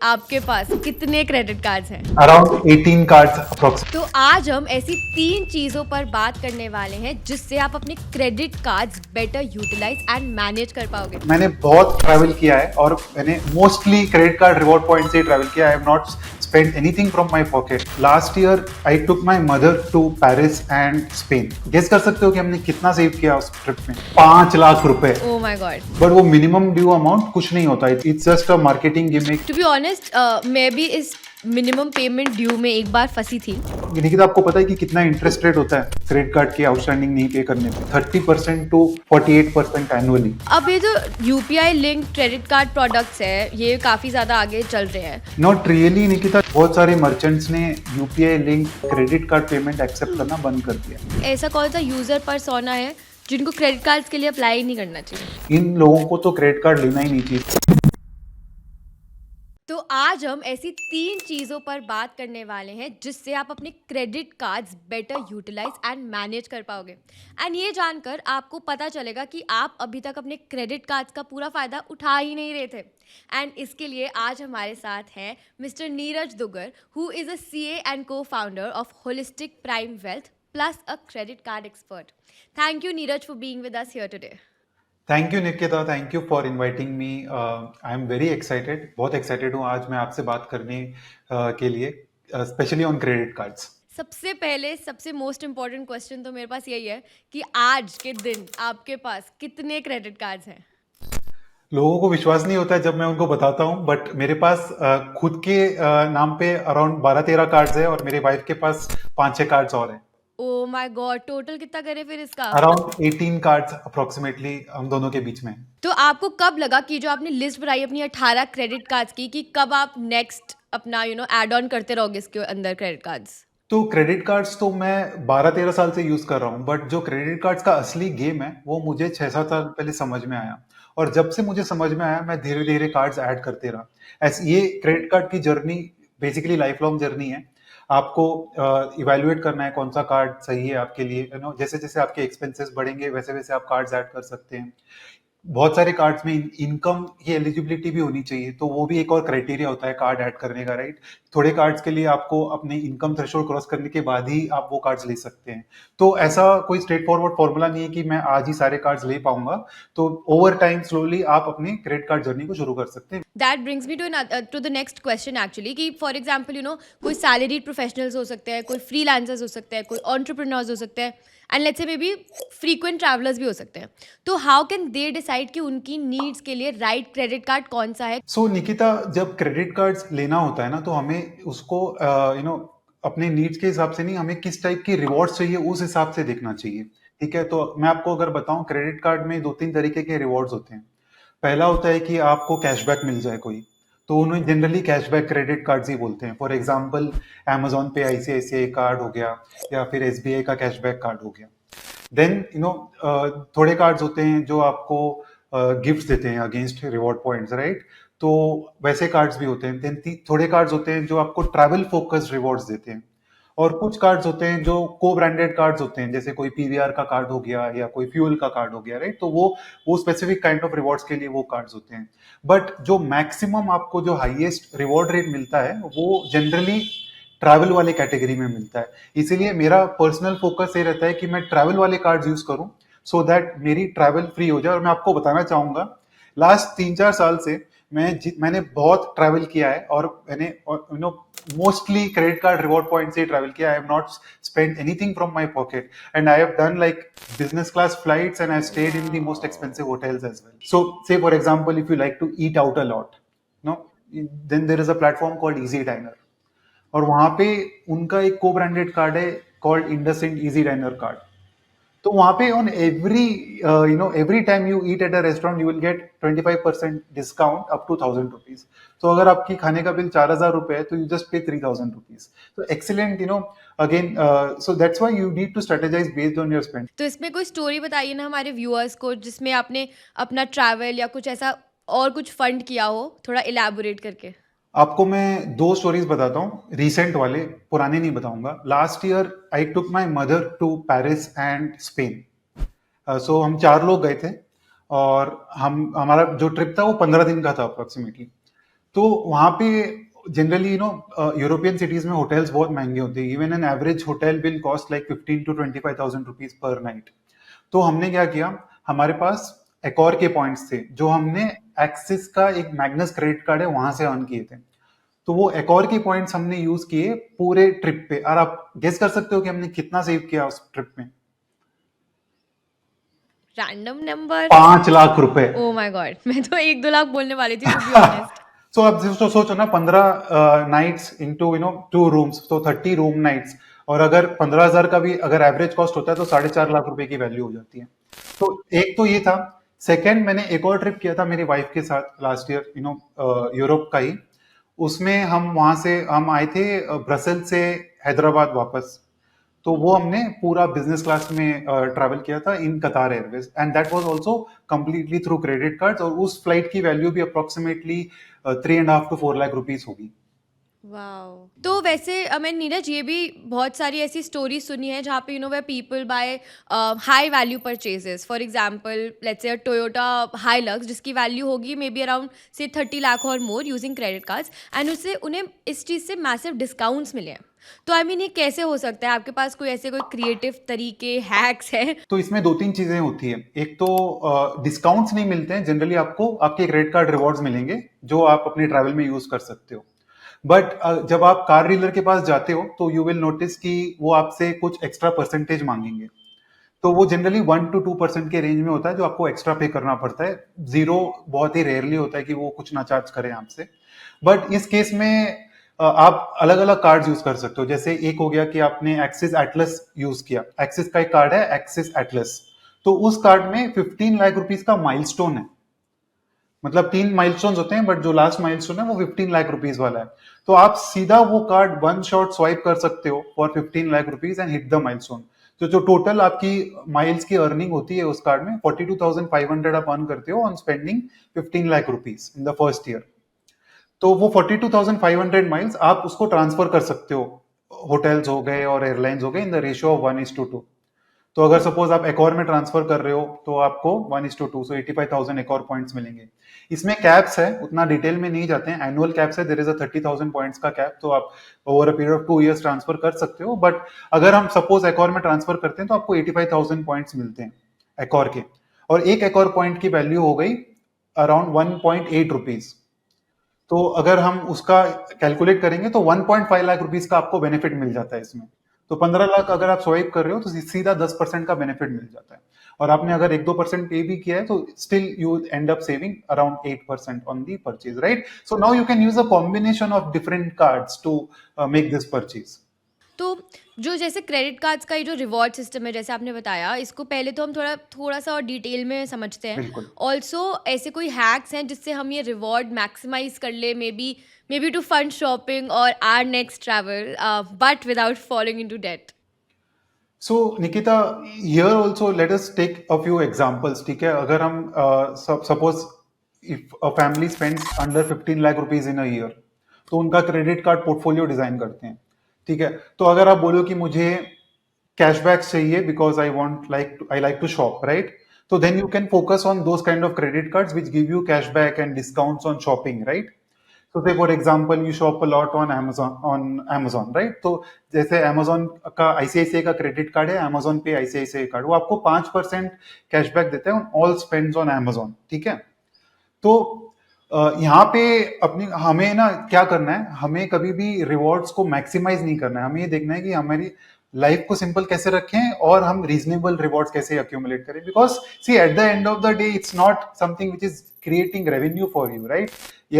आपके पास कितने credit cards हैं? Around 18 cards approx. तो आज हम ऐसी 3 चीजों पर बात करने वाले हैं जिससे आप अपने credit cards better utilise and manage कर पाओगे। मैंने बहुत ट्रैवल किया है और मैंने mostly credit card reward point से ट्रैवल किया। I have not spent anything from my pocket. Last year I took my mother to Paris and Spain. Guess कर सकते हो कि हमने कितना सेव किया उस ट्रिप में? 5 लाख रुपए। Oh my God. बट वो मिनिमम ड्यू अमाउंट कुछ नहीं होता, it's just a marketing gimmick. To be honest मैं भी इस मिनिमम पेमेंट ड्यू में एक बार फंसी थी। निकिता, आपको पता है कि कितना इंटरेस्ट रेट होता है क्रेडिट कार्ड के आउटस्टैंडिंग नहीं पे करने पे? 30% टू 48% एनुअली। अब ये जो UPI link credit card products है ये काफी ज्यादा आगे चल रहे हैं। नॉट रियली निकिता, बहुत सारे मर्चेंट्स ने UPI link credit card payment accept करना बंद कर दिया। ऐसा कौन सा यूजर पर्सोना है जिनको क्रेडिट कार्ड्स के लिए अप्लाई नहीं करना चाहिए? इन लोगों को तो क्रेडिट कार्ड लेना ही नहीं चाहिए। तो आज हम ऐसी 3 चीज़ों पर बात करने वाले हैं जिससे आप अपने credit cards better utilise and manage कर पाओगे। एंड ये जानकर आपको पता चलेगा कि आप अभी तक अपने क्रेडिट कार्ड्स का पूरा फ़ायदा उठा ही नहीं रहे थे। एंड इसके लिए आज हमारे साथ हैं mister Neeraj Dugar, who is a CA and cofounder of holistic prime wealth plus a credit card expert. Thank you Neeraj for being with us here today. Thank you Nikita, thank you for inviting me. I am very excited, बहुत excited हूँ आज मैं आपसे बात करने के लिए, specially on credit cards. सबसे पहले सबसे मोस्ट इम्पॉर्टेंट क्वेश्चन तो मेरे पास यही है कि आज के दिन आपके पास कितने क्रेडिट कार्ड्स हैं? लोगों को विश्वास नहीं होता है जब मैं उनको बताता हूँ, बट मेरे पास खुद के नाम पे अराउंड 12-13 कार्ड्स है और मेरे वाइफ के पास 5-6 कार्ड्स और हैं। ओ माय गॉड, टोटल कितना करे फिर इसका? अराउंड 18 कार्ड्स अप्रोक्सीमेटली हम दोनों के बीच में। तो आपको कब लगा कि जो आपने लिस्ट बनाई अपनी 18 क्रेडिट कार्ड्स की कि कब आप नेक्स्ट अपना ऐड ऑन करते रहोगे इसके अंदर क्रेडिट कार्ड्स? तो क्रेडिट कार्ड्स तो मैं 12-13 साल से यूज कर रहा हूँ, बट जो क्रेडिट कार्ड्स का असली गेम है वो मुझे 6-7 साल पहले समझ में आया। और जब से मुझे समझ में आया मैं धीरे धीरे कार्ड्स ऐड करते रहा। ऐसे ये क्रेडिट कार्ड की journey basically life long journey है। आपको इवेल्युएट करना है कौन सा कार्ड सही है आपके लिए। जैसे जैसे आपके एक्सपेंसेस बढ़ेंगे वैसे वैसे आप कार्ड्स ऐड कर सकते हैं। बहुत सारे कार्ड्स में इनकम की एलिजिबिलिटी भी होनी चाहिए, तो वो भी एक और क्राइटेरिया होता है कार्ड ऐड करने का, राइट? थोड़े कार्ड्स के लिए आपको अपने इनकम थ्रेशोल्ड क्रॉस करने के बाद ही आप वो कार्ड्स ले सकते हैं। तो ऐसा कोई स्ट्रेट फॉरवर्ड फॉर्मूला नहीं है कि मैं आज ही सारे कार्ड्स ले पाऊंगा। तो ओवर टाइम स्लोली आप अपने क्रेडिट कार्ड जर्नी को शुरू कर सकते हैं। That brings me to the next question actually कि फॉर एग्जाम्पल कोई सैलरीड प्रोफेशनल्स हो सकते हैं, कोई फ्रीलांसर्स हो सकते हैं, कोई एंटरप्रेन्योर्स हो सकते हैं, and let's say may be frequent travellers भी हो सकते हैं। तो हाउ कैन दे डिसाइड कि उनकी नीड्स के लिए राइट क्रेडिट कार्ड कौन सा है? सो निकिता, जब क्रेडिट कार्ड्स लेना होता है ना, तो हमें उसको अपने नीड्स के हिसाब से नहीं, हमें किस टाइप की रिवॉर्ड्स चाहिए उस हिसाब से देखना चाहिए। ठीक है, तो मैं आपको अगर बताऊं, क्रेडिट कार्ड में 2-3 तरीके के रिवॉर्ड्स होते हैं। पहला होता है कि आपको कैशबैक मिल जाए कोई, तो उन्हें जनरली कैशबैक क्रेडिट कार्ड्स ही बोलते हैं। फॉर एग्जांपल अमेजोन पे आईसीआईसीआई कार्ड हो गया या फिर एसबीआई का कैशबैक कार्ड हो गया। देन थोड़े कार्ड्स होते हैं जो आपको गिफ्ट्स देते हैं अगेंस्ट रिवॉर्ड पॉइंट्स, राइट? तो वैसे कार्ड्स भी होते हैं। देन थोड़े कार्ड्स होते हैं जो आपको ट्रैवल फोकस्ड रिवॉर्ड्स देते हैं। और कुछ कार्ड्स होते हैं जो को ब्रांडेड कार्ड्स होते हैं, जैसे कोई पीवीआर का कार्ड हो गया या कोई फ्यूल का कार्ड हो गया, राइट? तो वो स्पेसिफिक काइंड ऑफ रिवॉर्ड्स के लिए वो कार्ड्स होते हैं। बट जो मैक्सिमम आपको जो हाईएस्ट रिवॉर्ड रेट मिलता है वो जनरली ट्रैवल वाले कैटेगरी में मिलता है। इसीलिए मेरा पर्सनल फोकस ये रहता है कि मैं ट्रैवल वाले कार्ड्स यूज करूं, सो दैट मेरी ट्रैवल फ्री हो जाए। और मैं आपको बताना चाहूंगा, लास्ट 3-4 साल से मैंने बहुत ट्रैवल किया है और मैंने mostly credit card reward point से ट्रैवल किया। I have not spent anything from my pocket and I have done like business class flights and I stayed in the most expensive hotels as well. So say for example, if you like to eat out a lot, no, then there is a platform called EazyDiner. और वहां पे उनका एक को branded card है called IndusInd easy diner card. तो वहां पे on every time you eat at a restaurant you will get 25% discount up to 1000 rupees. तो अगर आपकी खाने का बिल 4000 रुपए है तो यू जस्ट पे 3000 रुपीज। तो excellent, again, so that's why you need to strategise based on your spend. तो इसमें कोई स्टोरी बताइए ना हमारे व्यूअर्स को जिसमें आपने अपना ट्रैवल या कुछ ऐसा और कुछ फंड किया हो, थोड़ा इलैबोरेट करके। आपको मैं 2 स्टोरीज बताता हूँ, रिसेंट वाले, पुराने नहीं बताऊंगा। Last year I took my mother to Paris and Spain. So हम 4 लोग गए थे और हमारा जो ट्रिप था वो 15 दिन का था अप्रोक्सीमेटली। तो वहां पे जनरली यूरोपियन सिटीज में होटल्स बहुत महंगे होते हैं. Even an average hotel will cost like 15 to 25,000 rupees per night. तो हमने क्या किया, हमारे पास एकॉर के पॉइंट्स थे जो हमने एक्सिस का एक मैग्नस क्रेडिट कार्ड है वहां से अर्न किए थे. तो वो एकॉर के पॉइंट्स हमने यूज किए पूरे ट्रिप पे. और आप गेस कर सकते हो कि हमने कितना सेव किया उस ट्रिप में? Random number? 5 लाख रुपए. ओ माय गॉड, मैं तो 1-2 लाख बोलने वाली थी, टू बी ऑनेस्ट. सो अब सोचो ना, 15 नाइट्स इंटू 2 रूम्स, तो 30 रूम नाइट्स. और अगर 15,000 का भी अगर एवरेज कॉस्ट होता है तो 4.5 लाख रुपए की वैल्यू हो जाती है. तो एक तो ये था. सेकंड, मैंने एक और ट्रिप किया था मेरी वाइफ के साथ लास्ट ईयर, यूरोप का ही. उसमें हम वहां से हम आए थे ब्रसेल से हैदराबाद वापस. तो वो हमने पूरा बिजनेस क्लास में ट्रैवल किया था इन कतार Airways, and that was also completely through credit cards. और उस फ्लाइट की वैल्यू भी अप्रोक्सीमेटली 3.5 to 4 लाख रुपीज होगी. वाओ. तो वैसे मैंने नीरज ये भी बहुत सारी ऐसी स्टोरी सुनी है जहाँ पे वे people buy high value purchases. For example let's say Toyota Hilux जिसकी वैल्यू होगी maybe around say 30 lakh और more using credit cards, and उससे उन्हें इस चीज़ से मैसिव डिस्काउंट्स मिले हैं. तो आई मीन ये कैसे हो सकता है? आपके पास कोई ऐसे कोई क्रिएटिव तरीके, हैक्स है? तो इसमें 2-3 चीजें होती है. एक तो डिस्काउंट्स नहीं मिलते हैं जनरली, आपको आपके क्रेडिट कार्ड रिवॉर्ड्स मिलेंगे जो आप अपने ट्रैवल में यूज कर सकते हो. बट जब आप कार डीलर के पास जाते हो तो यू विल नोटिस कि वो आपसे कुछ एक्स्ट्रा परसेंटेज मांगेंगे. तो वो जनरली 1 to 2% के रेंज में होता है जो आपको एक्स्ट्रा पे करना पड़ता है. जीरो बहुत ही रेयरली होता है कि वो कुछ ना चार्ज करें आपसे. बट इस केस में आप अलग अलग कार्ड यूज कर सकते हो. जैसे एक हो गया कि आपने एक्सिस एटलस यूज किया. एक्सिस का एक कार्ड है एक्सिस एटलस. तो उस कार्ड में 15 लाख रुपीज का माइलस्टोन है. मतलब 3 माइलस्टोन होते हैं बट जो लास्ट माइलस्टोन है वो 15 लाख रुपीज वाला है. तो आप सीधा वो कार्ड वन शॉट स्वाइप कर सकते हो for 15 lakh rupees and hit the milestone. तो जो टोटल आपकी माइल्स की अर्निंग होती है उस कार्ड में 42,500 आप अर्न करते हो on spending 15 lakh rupees in the first year. तो वो 42,500 माइल्स आप उसको ट्रांसफर कर सकते हो. होटल्स हो गए और एयरलाइंस हो गए इन द रेशियो ऑफ 1:2. तो अगर सपोज आप एक और में ट्रांसफर कर रहे हो तो आपको 1:2, सो 85,000 एक और पॉइंट्स मिलेंगे. इसमें कैप्स है, उतना डिटेल में नहीं जाते हैं. एनुअल कैप्स है, देयर इज अ 30,000 पॉइंट्स का कैप. तो आप over a period of 2 years transfer कर सकते हो. बट अगर हम सपोज एक और में ट्रांसफर करते हैं तो आपको 85,000 पॉइंट्स मिलते हैं एक और के. और एक और पॉइंट की वैल्यू हो गई अराउंड 1.8 रुपीज. तो अगर हम उसका कैलकुलेट करेंगे तो 1.5 लाख रुपीज का आपको बेनिफिट मिल जाता है इसमें. तो 15 लाख अगर आप स्वाइप कर रहे हो तो सीधा 10% का बेनिफिट मिल जाता है. और आपने अगर 1-2% पे भी किया है तो still you end up saving around 8% on the purchase, right? So now you can use a combination of different cards to make this purchase. तो जो जैसे क्रेडिट कार्ड्स का ये जो रिवॉर्ड सिस्टम है जैसे आपने बताया, इसको पहले तो हम थोड़ा थोड़ा सा और डिटेल में समझते हैं. बिल्कुल. ऑल्सो ऐसे कोई हैक्स हैं जिससे हम ये रिवॉर्ड मैक्सिमाइज कर ले, maybe to fund shopping और our next travel, but without falling into debt? So Nikita, here also let us take a few examples. ठीक है, अगर हम suppose if a family spends under 15 lakh rupees in a year तो उनका credit card portfolio design करते हैं. ठीक है, तो अगर आप बोलो कि मुझे कैशबैक चाहिए because I like to shop, right? तो then you can focus on those kind of credit cards which give you cashback and discounts on shopping, right? So say for example you shop a lot on Amazon, right? तो जैसे Amazon का ICICI का credit card है, Amazon पे ICICI card, वो आपको 5% cashback देता है on all spends on Amazon. ठीक है, तो यहाँ पे अपनी हमें ना क्या करना है, हमें कभी भी रिवॉर्ड्स को मैक्सिमाइज नहीं करना है. हमें ये देखना है कि हमारी लाइफ को सिंपल कैसे रखें और हम रीजनेबल रिवॉर्ड्स कैसे अक्यूमुलेट करें. Because see at the end of the day it's not something which is creating revenue for you, right? ये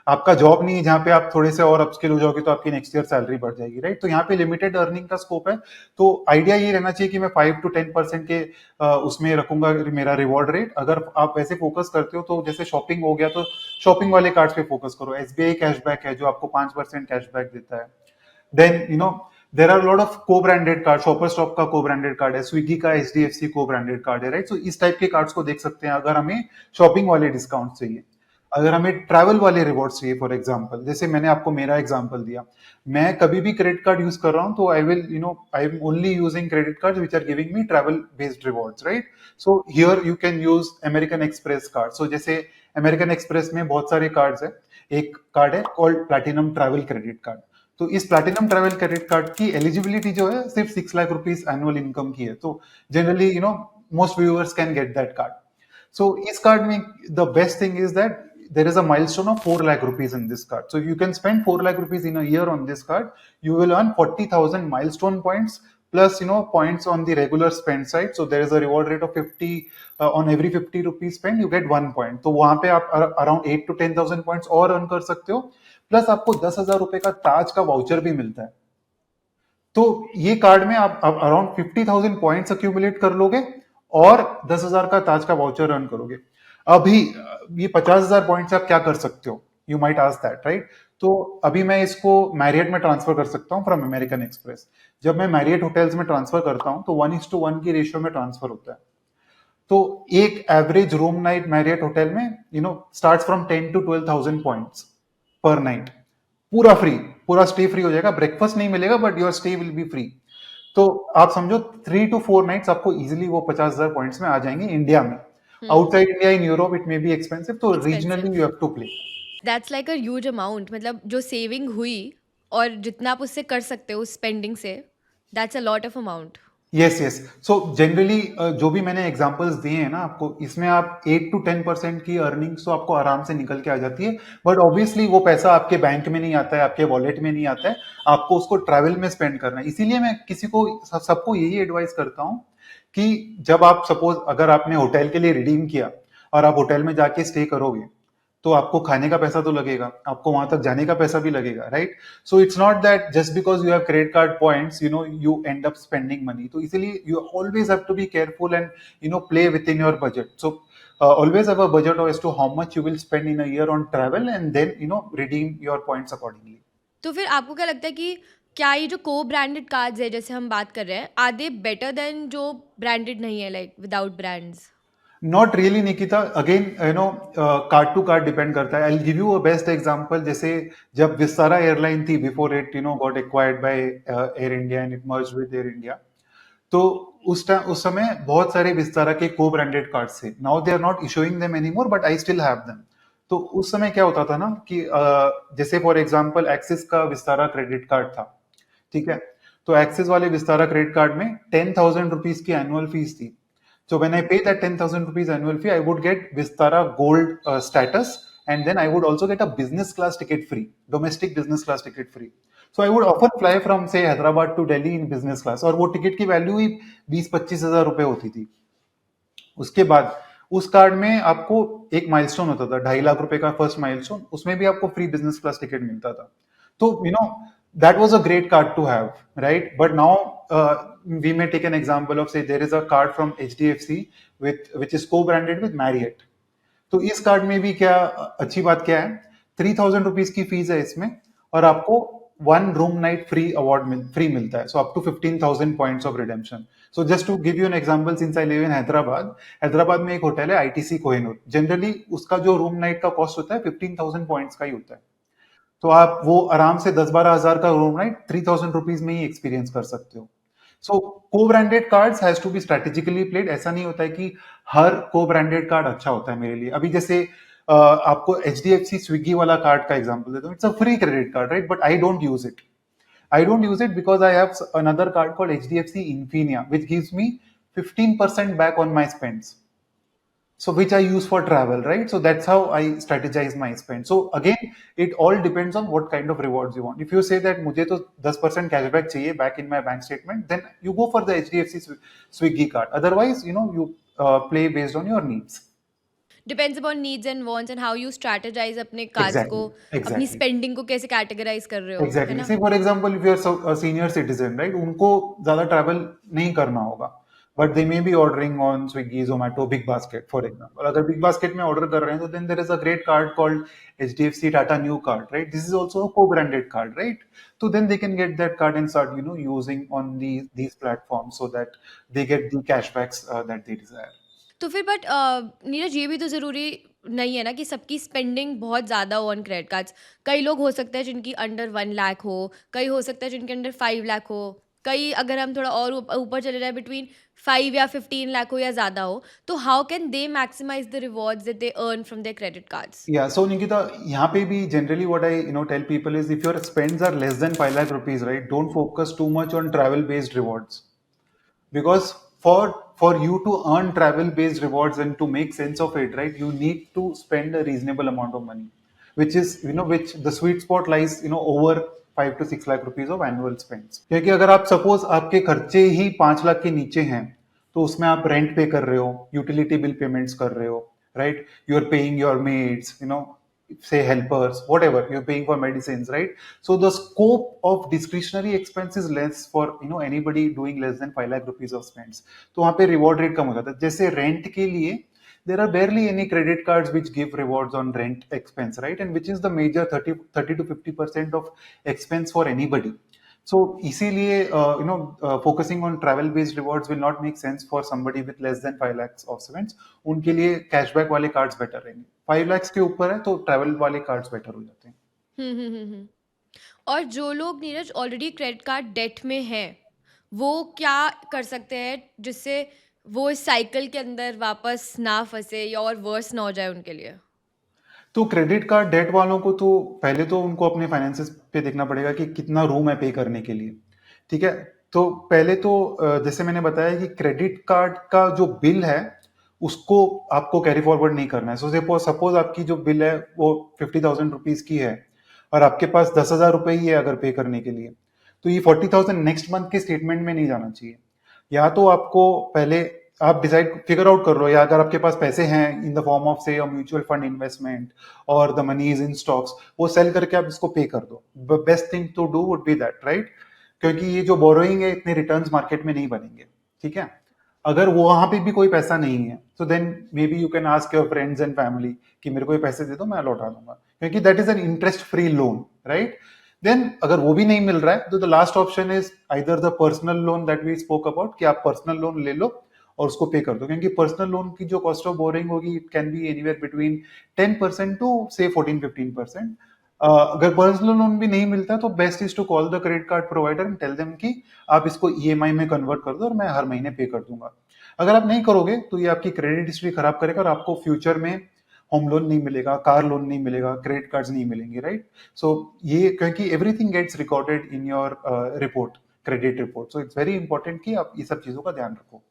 आपका जॉब नहीं है जहाँ पे आप थोड़े से और अपस्किल हो जाओगे तो आपकी नेक्स्ट ईयर सैलरी बढ़ जाएगी, राइट? तो यहाँ पे लिमिटेड अर्निंग का स्कोप है. तो आइडिया ये रहना चाहिए कि मैं 5 to 10% के उसमें रखूंगा मेरा रिवॉर्ड रेट. अगर आप वैसे फोकस करते हो तो जैसे शॉपिंग हो गया तो शॉपिंग वाले कार्ड्स पे फोकस करो. एसबीआई कैशबैक है जो आपको 5% कैशबैक देता है. Then there are lot of co branded card. Shopper Stop का को ब्रांडेड कार्ड है, स्विगी का एचडीएफसी को ब्रांडेड कार्ड है, राइट? सो इस टाइप के कार्ड्स को देख सकते हैं अगर हमें शॉपिंग वाले डिस्काउंट चाहिए. अगर हमें ट्रैवल वाले रिवॉर्ड चाहिए, फॉर एग्जांपल जैसे मैंने आपको मेरा एग्जांपल दिया, मैं कभी भी क्रेडिट कार्ड यूज कर रहा हूं तो I am only using credit card which are giving me travel based rewards, right? So here you can use American Express card. So जैसे अमेरिकन एक्सप्रेस में बहुत सारे कार्ड्स है. एक कार्ड है called platinum travel credit card. तो इस platinum travel credit card की एलिजिबिलिटी जो है सिर्फ 6 लाख रुपीज एनुअल इनकम की है। तो generally most viewers can get that card. So इस कार्ड में the best thing is that there is a milestone of 4 lakh rupees in this card. So you can spend 4 lakh rupees in a year on this card. You will earn 40,000 milestone points plus points on the regular spend side. So there is a reward rate of 50 on every 50 rupees spend you get 1 point. तो वहां पे आप around 8 to 10,000 points और earn कर सकते हो। Plus आपको 10,000 रुपए का ताज का वाउचर भी मिलता है। तो ये कार्ड में आप अराउंड 50,000 पॉइंट्स अक्यूमुलेट कर लोगे और 10,000 का ताज का वाउचर अर्न करोगे। अभी ये 50,000 पॉइंट्स आप क्या कर सकते हो, you might ask that, right? तो अभी मैं इसको मैरियट में ट्रांसफर कर सकता हूँ फ्रॉम अमेरिकन एक्सप्रेस। जब मैं मैरियट होटल्स में ट्रांसफर करता हूँ तो 1:1 की रेशियो में ट्रांसफर होता है। तो एक average room night Marriott hotel में स्टार्ट फ्रॉम 10 to 12,000 पॉइंट्स पर नाइट। पूरा फ्री, पूरा स्टे फ्री हो जाएगा, ब्रेकफास्ट नहीं मिलेगा but your stay will be free. तो आप समझो 3 to 4 नाइट्स आपको इजीली वो 50,000 पॉइंट्स में आ जाएंगे इंडिया में। Outside India in Europe it may be expensive, तो expensive. Regionally you have to play. That's like a huge amount, मतलब जो सेविंग हुई और जितना आप उससे कर सकते हो उस स्पेंडिंग से, that's a lot of amount. Yes yes. So generally जो भी मैंने एग्जांपल्स दिए हैं ना आपको, इसमें आप 8 to 10% की अर्निंग्स तो आपको आराम से निकल के आ जाती है। बट ऑब्वियसली वो पैसा आपके बैंक में नहीं आता है, आपके वॉलेट में नहीं आता है, आपको उसको ट्रैवल में स्पेंड करना है। इसीलिए मैं किसी को सबको यही एडवाइस करता हूँ कि जब आप सपोज अगर आपने होटल के लिए रिडीम किया और आप होटल में जाके स्टे करोगे तो आपको खाने का पैसा तो लगेगा, आपको वहां तक जाने का पैसा भी लगेगा, right? So it's not that just because you have credit card points you end up spending money. तो इसीलिए you always have to be careful and play within your budget. So always have a budget as to how much you will spend in a year on travel and then redeem your points accordingly. तो फिर आपको क्या लगता है कि क्या ये जो को ब्रांडेड कार्ड्स है जैसे हम बात कर रहे हैं, आर दे बेटर देन जो ब्रांडेड नहीं है, like without brands? Not really Nikita, again card to card depend करता है। I give you a best example. जैसे जब विस्तारा एयरलाइन थी before it got acquired by Air India and it merged with Air India, तो उस समय बहुत सारे विस्तारा के को ब्रांडेड कार्ड्स थे। Now they are not issuing them anymore but I still have them. तो उस समय क्या होता था ना कि जैसे फॉर एग्जांपल एक्सिस का विस्तारा क्रेडिट कार्ड था, ठीक है? तो एक्सिस वाले विस्तारा क्रेडिट कार्ड में 10,000 रुपीज की एनुअल फीस थी। So when I pay that 10,000 rupees annual fee, I would get Vistara Gold status, and then I would also get a business class ticket free, domestic business class ticket free. So I would often fly from say Hyderabad to Delhi in business class, और वो ticket की value ही 20-25 हजार रुपए होती थी। उसके बाद उस कार्ड में आपको एक माइलस्टोन होता था, 2.5 लाख रुपए का फर्स्ट माइलस्टोन, उसमें भी आपको फ्री बिजनेस क्लास टिकट मिलता था। तो that was a great card to have, right? But now we may take an example of say there is a card from HDFC which is co-branded with Marriott. तो इस card में भी क्या अच्छी बात क्या है, 3,000 रुपीज की फीस है इसमें और आपको 1 रूम नाइट फ्री फ्री मिलता है। So up to 15,000 points of redemption. So just to give you an example, since I live in Hyderabad में एक होटल है आईटीसी कोहिनूर। जनरली उसका जो रूम नाइट का कॉस्ट होता है 15,000 पॉइंट्स का ही होता है। तो आप वो आराम से 10-12 हजार का रूम नाइट 3,000 रुपीज में ही एक्सपीरियंस कर सकते हो। So co branded cards has to be strategically played. ऐसा नहीं होता है कि हर को ब्रांडेड कार्ड अच्छा होता है मेरे लिए। अभी जैसे आपको एचडीएफसी स्विगी वाला कार्ड का एग्जांपल देता हूँ। It's a free credit card, right? But I don't use it. I don't use it because I have another card called HDFC Infinia, which gives me 15% back on my spends. So which I use for travel, right? So that's how I strategize my spend. So again, it all depends on what kind of rewards you want. If you say that मुझे तो 10% cashback चाहिए back in my bank statement, then you go for the HDFC Swiggy card. Otherwise, you play based on your needs. Depends upon needs and wants and how you strategize अपने cards को, Exactly, अपनी exactly. Spending को कैसे categorize कर रहे हो, है exactly. ना? See for example if you are a senior citizen, right, उनको ज्यादा ट्रैवल नहीं करना होगा but they may be ordering on Swiggy, Zomato, big basket for example. अगर बिग बास्केट में ऑर्डर कर रहे हैं तो then there is a great card called HDFC Tata new card, right? This is also a co branded card, right? तो then they can get that card and start using on these platforms so that they get the cashbacks that they desire. तो फिर but Neeraj, ये भी तो ज़रूरी नहीं है ना कि सबकी स्पेंडिंग बहुत ज़्यादा हो ऑन क्रेडिट कार्ड्स। कई लोग हो सकते हैं जिनकी अंडर 1 लाख हो, कई हो सकता है जिनके अंडर 5 लाख हो, कई अगर हम थोड़ा और ऊपर चले जाए बिटवीन 5 या 15 लाख हो या ज़्यादा हो, तो how can they maximise the rewards that they earn from their credit cards? Yeah, so Nikita, यहाँ पे भी generally what I tell people is if your spends are less than 5 lakh rupees, right, don't focus too much on travel based rewards, because for you to earn travel based rewards and to make sense of it, right, you need to spend a reasonable amount of money, which is which the sweet spot lies over 5 to 6 lakh rupees of annual spends. क्योंकि अगर आप suppose आपके खर्चे ही 5 लाख के नीचे हैं, तो उसमें आप रेंट पे कर रहे हो, यूटिलिटी बिल पेमेंट्स कर रहे हो, right, you are paying your maids, say helpers, whatever, you're paying for medicines, right? So the scope of discretionary expense is less for anybody doing less than 5 lakh rupees of spends. तो वहां पे reward rate कम हो जाता है. जैसे rent के लिए there are barely any credit cards which give rewards on rent expense, right, and which is the major 30 to 50% of expense for anybody. So इसीलिए focusing on travel based rewards will not make sense for somebody with less than 5 lakhs of spends. उनके लिए cashback वाले cards better रहेंगे. 5 lakhs के ऊपर है तो travel वाले कार्ड्स बेटर हो जाते हैं. हम्म. और जो लोग Neeraj already credit card debt में हैं, वो क्या कर सकते हैं जिससे वो इस साइकिल के अंदर वापस ना फंसे या और वर्स ना हो जाए उनके लिए? तो क्रेडिट कार्ड डेट वालों को तो पहले तो उनको अपने फाइनेंसेस पे देखना पड़ेगा कि कितना रूम है पे करने के लिए. ठीक है, तो पहले तो जैसे मैंने बताया कि क्रेडिट कार्ड का जो बिल है उसको आपको कैरी फॉरवर्ड नहीं करना है. सो सपोज आपकी जो बिल है वो 50,000 रुपीज की है और आपके पास 10,000 रुपए ही है अगर पे करने के लिए, तो ये 40,000 नेक्स्ट मंथ के स्टेटमेंट में नहीं जाना चाहिए. या तो आपको पहले आप डिसाइड फिगर आउट कर लो, या अगर आपके पास पैसे हैं इन द फॉर्म ऑफ से म्यूचुअल फंड इन्वेस्टमेंट और the money is in stocks, वो सेल करके आप इसको पे कर दो. Best thing to do would be that, right, क्योंकि ये जो बोरोइंग है इतने रिटर्न्स मार्केट में नहीं बनेंगे. ठीक है, अगर वो वहां पे भी कोई पैसा नहीं है तो then maybe you can ask your friends and family कि मेरे को ये पैसे दे दो, मैं लौटा दूंगा, क्योंकि that is an interest free loan, right. Then अगर वो भी नहीं मिल रहा है तो the last option is either the personal loan that we spoke about, कि आप पर्सनल लोन ले लो और उसको पे कर दो, क्योंकि पर्सनल लोन की जो कॉस्ट ऑफ बोरिंग होगी it can be anywhere between 10% to से 14-15%. अगर पर्सनल लोन भी नहीं मिलता तो best is to call the credit card provider and tell them कि आप इसको ईएमआई में कन्वर्ट कर दो और मैं हर महीने पे कर दूंगा. अगर आप नहीं करोगे तो ये आपकी क्रेडिट हिस्ट्री खराब करेगा और आपको फ्यूचर में होम लोन नहीं मिलेगा, कार लोन नहीं मिलेगा, क्रेडिट कार्ड्स नहीं मिलेंगे, राइट. सो ये क्योंकि everything gets recorded in your report, credit report, so it's very important कि आप ये सब चीजों का ध्यान रखो.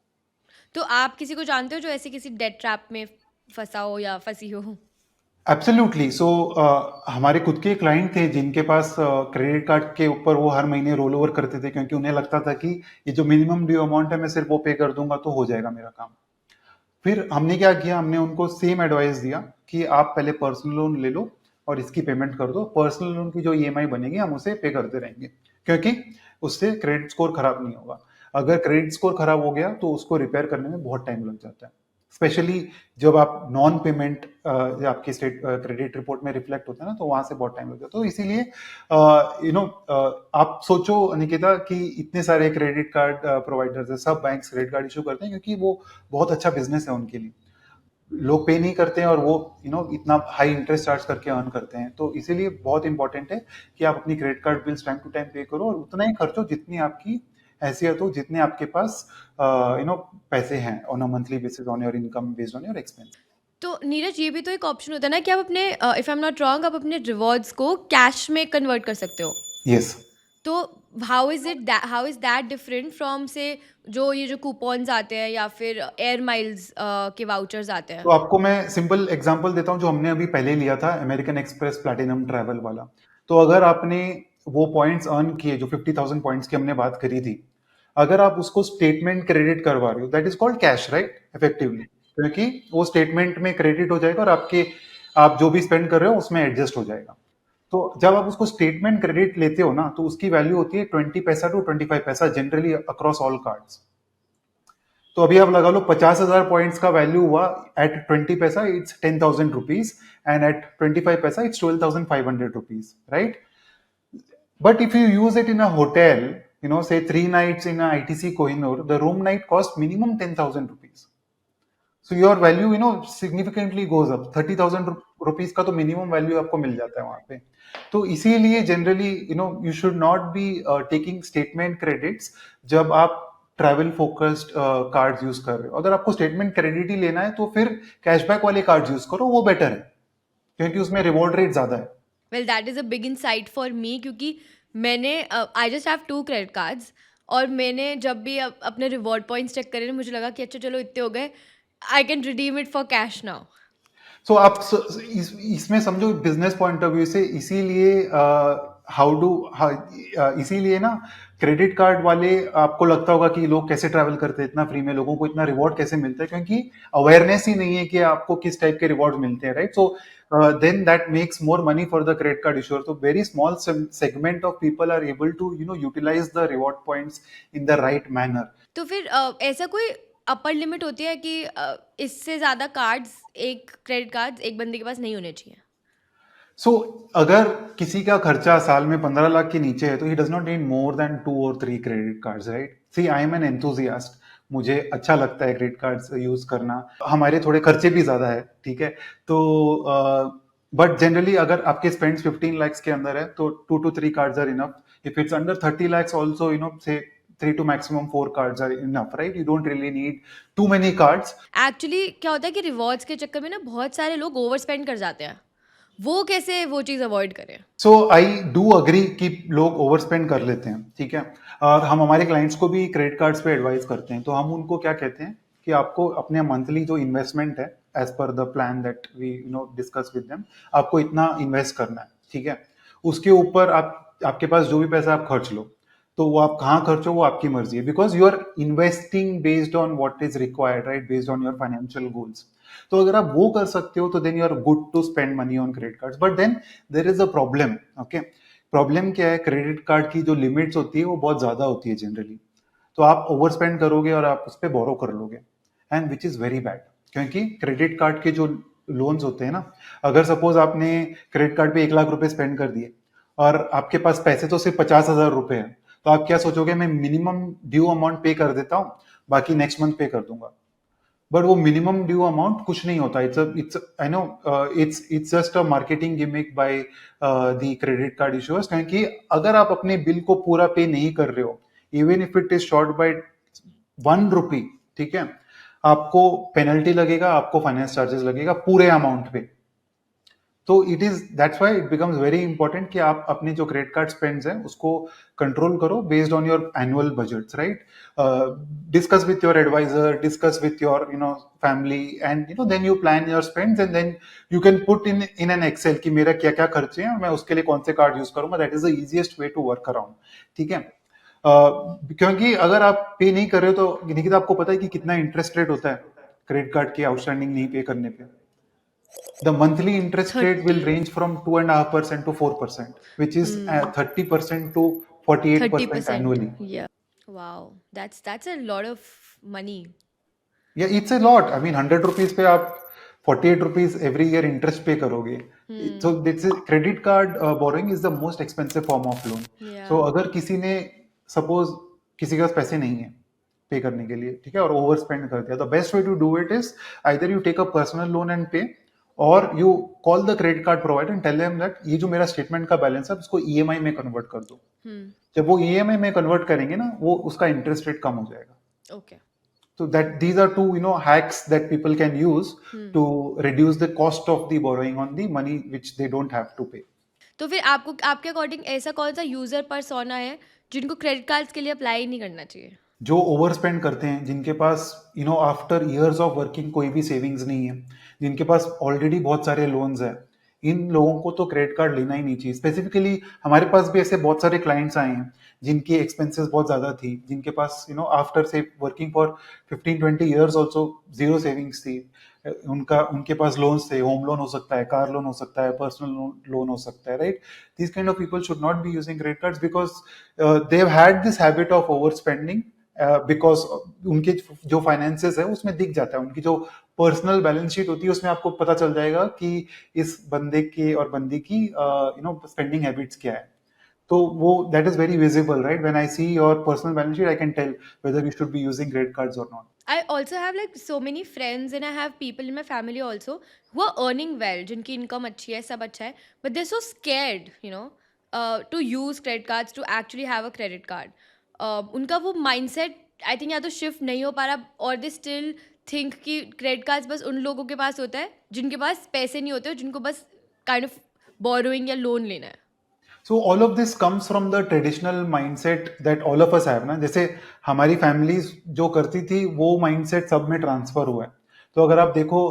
तो आप किसी को जानते हो जो ऐसे किसी डेट ट्रैप में फंसा हो या फंसी हो? एब्सोल्युटली. सो हमारे खुद के क्लाइंट थे जिनके पास क्रेडिट कार्ड के ऊपर वो हर महीने रोल ओवर करते थे, क्योंकि उन्हें लगता था कि ये जो मिनिमम ड्यू अमाउंट है मैं सिर्फ वो पे कर दूंगा तो हो जाएगा मेरा काम. फिर हमने क्या किया, हमने उनको सेम एडवाइस दिया कि आप पहले पर्सनल लोन ले लो और इसकी पेमेंट कर दो. पर्सनल लोन की जो ईएमआई बनेगी हम उसे पे करते रहेंगे, क्योंकि उससे क्रेडिट स्कोर खराब नहीं होगा. अगर क्रेडिट स्कोर खराब हो गया तो उसको रिपेयर करने में बहुत टाइम लग जाता है, स्पेशली जब आप नॉन पेमेंट आपके स्टेट क्रेडिट रिपोर्ट में रिफ्लेक्ट होता है ना, तो वहां से बहुत टाइम लग जाता है. तो इसीलिए आप सोचो निकिता कि इतने सारे क्रेडिट कार्ड प्रोवाइडर्स है, सब बैंक्स क्रेडिट कार्ड इशू करते हैं क्योंकि वो बहुत अच्छा बिजनेस है उनके लिए. लोग पे नहीं करते हैं और वो इतना हाई इंटरेस्ट चार्ज करके अर्न करते हैं. तो इसीलिए बहुत इंपॉर्टेंट है कि आप अपनी credit card bills time to time pay करो और उतना ही खर्चो जितनी आपकी हैसियत हो, जितने आपके पास पैसे हैं on a monthly basis, on your income, based on your expense. तो नीरज ये भी तो एक ऑप्शन होता है ना कि आप अपने if I am not wrong आप अपने रिवॉर्ड्स को कैश में कन्वर्ट कर सकते हो. यस. तो how is that different from से जो ये जो कूपन्स आते हैं या फिर एयर माइल्स के वाउचर्स आते हैं? तो आपको मैं सिंपल एग्जांपल देता हूँ जो हमने अभी पहले लिया था, अमेरिकन एक्सप्रेस प्लैटिनम ट्रैवल वाला. तो अगर आपने वो पॉइंट्स अर्न किए जो 50,000 पॉइंट्स की हमने बात करी थी, अगर आप उसको स्टेटमेंट क्रेडिट करवा रहे हो, that is called cash, right, effectively, क्योंकि वो स्टेटमेंट में क्रेडिट हो जाएगा और आप जो भी स्पेंड कर रहे हो उसमें एडजस्ट हो जाएगा. तो जब आप उसको स्टेटमेंट क्रेडिट लेते हो ना, तो उसकी वैल्यू होती है 20 पैसा टू 25 पैसा जनरली अक्रॉस ऑल कार्ड्स. तो अभी आप लगा लो 50,000 पॉइंट्स का वैल्यू हुआ एट 20 पैसा इट्स 10,000 रुपीज एंड एट 25 पैसा it's 12,500 rupees, right. But if you use it in a hotel, say 3 nights in a ITC Kohinoor, the room night cost minimum 10,000 rupees. So your value, significantly goes up. 30,000 rupees का तो minimum value आपको मिल जाता है वहां पे। तो इसीलिए generally you should not be taking statement credits जब आप ट्रैवल फोकस्ड कार्ड्स यूज कर रहे हो। अगर आपको स्टेटमेंट क्रेडिट ही लेना है तो फिर कैशबैक वाले कार्ड यूज करो, वो बेटर है क्योंकि उसमें रिवॉर्ड रेट ज्यादा है। Well that is a big insight for me, क्योंकि मैंने I just have 2 credit cards, और मैंने जब भी अपने रिवॉर्ड पॉइंट्स चेक करे ना, मुझे लगा कि अच्छा चलो इतने हो गए, I can redeem it for cash now. So आप इसमें समझो बिजनेस पॉइंट ऑफ व्यू से, इसीलिए हाउ डू इसीलिए ना क्रेडिट कार्ड वाले, आपको लगता होगा कि लोग कैसे ट्रैवल करते हैं इतना फ्री में, लोगों को इतना रिवॉर्ड कैसे मिलता है, क्योंकि अवेयरनेस ही नहीं है कि आपको किस टाइप के रिवॉर्ड मिलते हैं, right? So then that makes more money for the credit card issuer. तो very small segment of people are able to utilize the reward points in the right manner. तो फिर ऐसा कोई अपर लिमिट होती है कि इससे ज़्यादा कार्ड्स, एक क्रेडिट कार्ड्स एक बंदे के पास नहीं होने चाहिए? सो अगर किसी का खर्चा साल में 15 लाख के नीचे है तो he does not need more than 2 और 3 credit cards, right? See I am an enthusiast, मुझे अच्छा लगता है क्रेडिट कार्ड्स यूज करना, हमारे थोड़े खर्चे भी ज्यादा है, ठीक है? तो बट जनरली अगर आपके स्पेंड्स 15 lakhs के अंदर है तो 2 to 3 cards are enough. If it's under 30 lakhs also, say 3 to maximum 4 cards are enough, right? You don't really need too many cards. Actually क्या होता है कि रिवॉर्ड्स के चक्कर में ना बहुत सारे लोग ओवर स्पेंड कर जाते हैं, वो कैसे वो चीज़ अवॉइड करें? सो आई डू अग्री कि लोग ओवर स्पेंड कर लेते हैं, ठीक है? और हम हमारे क्लाइंट्स को भी क्रेडिट कार्ड्स पे एडवाइस करते हैं, तो हम उनको क्या कहते हैं कि आपको अपने मंथली जो इन्वेस्टमेंट है, as per the plan that we discuss with them, आपको इतना इन्वेस्ट करना है, ठीक है? उसके ऊपर आपके पास जो भी पैसा आप खर्च लो, तो वो आप कहाँ खर्चो वो आपकी मर्जी है, because you are investing based on what is required, right? Based on your financial goals. तो अगर आप वो कर सकते हो तो then you are good to spend money on credit cards. But then there is a problem, okay? Problem क्या है, क्रेडिट कार्ड की जो लिमिट्स होती है वो बहुत ज्यादा होती है जनरली। तो आप ओवर स्पेंड करोगे और आप उस पर बोरो कर लोगे, and which is very bad, क्योंकि क्रेडिट कार्ड के जो लोन्स होते हैं ना, अगर सपोज आपने क्रेडिट कार्ड पे 1 लाख रुपए स्पेंड कर दिए और आपके पास पैसे तो सिर्फ 50,000 रुपए हैं, तो आप क्या सोचोगे, मैं मिनिमम ड्यू अमाउंट पे कर देता हूँ, बाकी नेक्स्ट मंथ पे कर दूंगा। बट वो मिनिमम ड्यू अमाउंट कुछ नहीं होता। It's I know it's just a marketing gimmick by the credit card issuers, क्योंकि अगर आप अपने बिल को पूरा पे नहीं कर रहे हो, even if it is short by 1 rupee, ठीक है, आपको पेनल्टी लगेगा, आपको फाइनेंस चार्जेस लगेगा पूरे अमाउंट पे। तो it is that's why it becomes very important कि आप अपने जो क्रेडिट कार्ड स्पेंड्स हैं उसको कंट्रोल करो based on your annual budgets, right? Discuss with your advisor, discuss with your family, and then you plan your spends, and then you can put in an excel कि मेरा क्या क्या खर्चे हैं, मैं उसके लिए कौन से कार्ड यूज करूंगा। That is the easiest way to work around, ठीक है? क्योंकि अगर आप पे नहीं कर रहे हो तो निकिता आपको पता है कि कितना इंटरेस्ट रेट होता है क्रेडिट कार्ड के आउटस्टैंडिंग नहीं पे करने पे? The monthly interest rate will 30, range from 2.5% to 4%, which is hmm, 30% to 48% 30%, annually. yeah. Wow, that's a lot of money. Yeah, it's a lot. I mean, 100 rupees पे आप 48 rupees every year interest पे करोगे. So Hmm, this is credit card borrowing is the most expensive form of loan. So yeah. अगर किसी ने suppose किसी के पास पैसे नहीं है पे करने के लिए, ठीक है, और ओवर स्पेंड कर दिया, the best way to do it is either you take a personal loan and pay, or you call the credit card provider and tell them that ये जो मेरा स्टेटमेंट का बैलेंस है उसको ईएमआई में convert कर दो। Hmm, जब वो ईएमआई में कन्वर्ट करेंगे ना, वो उसका इंटरेस्ट रेट कम हो जाएगा। okay. So that these are two hacks that people can use Hmm. to reduce the cost of the borrowing on the money which they don't have to pay. तो फिर आपको, आपके अकॉर्डिंग ऐसा कौन सा user persona है जिनको credit cards के लिए अप्लाई नहीं करना चाहिए? जो ओवर स्पेंड करते हैं, जिनके पास आफ्टर इयर्स ऑफ वर्किंग कोई भी सेविंग्स नहीं है, जिनके पास ऑलरेडी बहुत सारे लोन्स हैं, इन लोगों को तो क्रेडिट कार्ड लेना ही नहीं चाहिए। स्पेसिफिकली हमारे पास भी ऐसे बहुत सारे क्लाइंट्स आए हैं जिनकी एक्सपेंसेस बहुत ज्यादा थी, जिनके पास आफ्टर से working for 15-20 years also zero savings थी। उनके पास लोन्स थे, होम लोन हो सकता है, कार लोन हो सकता है, पर्सनल लोन हो सकता है, right? This kind of people should not be using credit cards because they have had this habit of over spending, because उनके जो फाइनेंसेस है उसमें दिख जाता है, उनकी जो पर्सनल बैलेंस शीट होती है उसमें आपको पता चल जाएगा कि इस बंदे के और बंदी की स्पेंडिंग हैबिट्स क्या है। तो वो that is very visible, right? When I see your personal balance sheet I can tell whether you should be using credit cards और नॉट। I also have like so many friends and I have people in my family also who are earning well, जिनकी income अच्छी है, सब अच्छा है, but they're so scared, to use credit cards, to actually have a credit card. उनका वो mindset I think या तो shift नहीं हो पा रहा, और they still think कि credit cards बस उन लोगों के पास होता है जिनके पास पैसे नहीं होते, जिनको बस kind of borrowing या loan लेना है. So all of this comes from the traditional mindset that all of us have ना, जैसे हमारी फैमिलीज जो करती थी वो माइंडसेट सब में ट्रांसफर हुआ है। तो अगर आप देखो,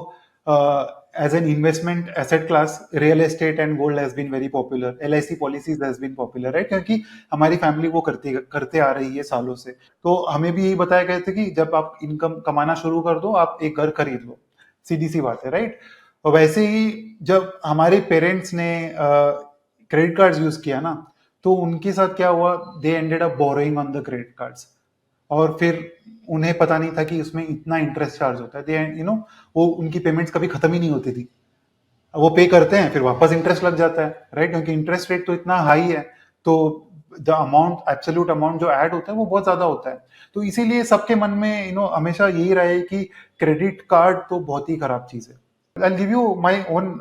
as an investment asset class real estate and gold has been very popular, LIC policies has been popular, right, क्योंकि हमारी फैमिली वो करती करते आ रही है सालों से। तो हमें भी यही बताया गया था कि जब आप इनकम कमाना शुरू कर दो आप एक घर खरीद लो, सीधी सी बात है, राइट। और वैसे ही जब हमारे पेरेंट्स ने क्रेडिट कार्ड्स यूज किया ना, तो उनके साथ क्या हुआ, they ended up borrowing on the credit cards, और फिर उन्हें पता नहीं था कि उसमें इतना इंटरेस्ट चार्ज होता है। दे वो उनकी पेमेंट्स कभी खत्म ही नहीं होती थी। वो पे करते हैं फिर वापस इंटरेस्ट लग जाता है, राइट, क्योंकि इंटरेस्ट रेट तो इतना हाई है। तो द अमाउंट, एब्सोल्यूट अमाउंट जो ऐड होता है वो बहुत ज्यादा होता है। तो इसीलिए सबके मन में हमेशा यही रहा है कि क्रेडिट कार्ड तो बहुत ही खराब चीज है। I give you my own,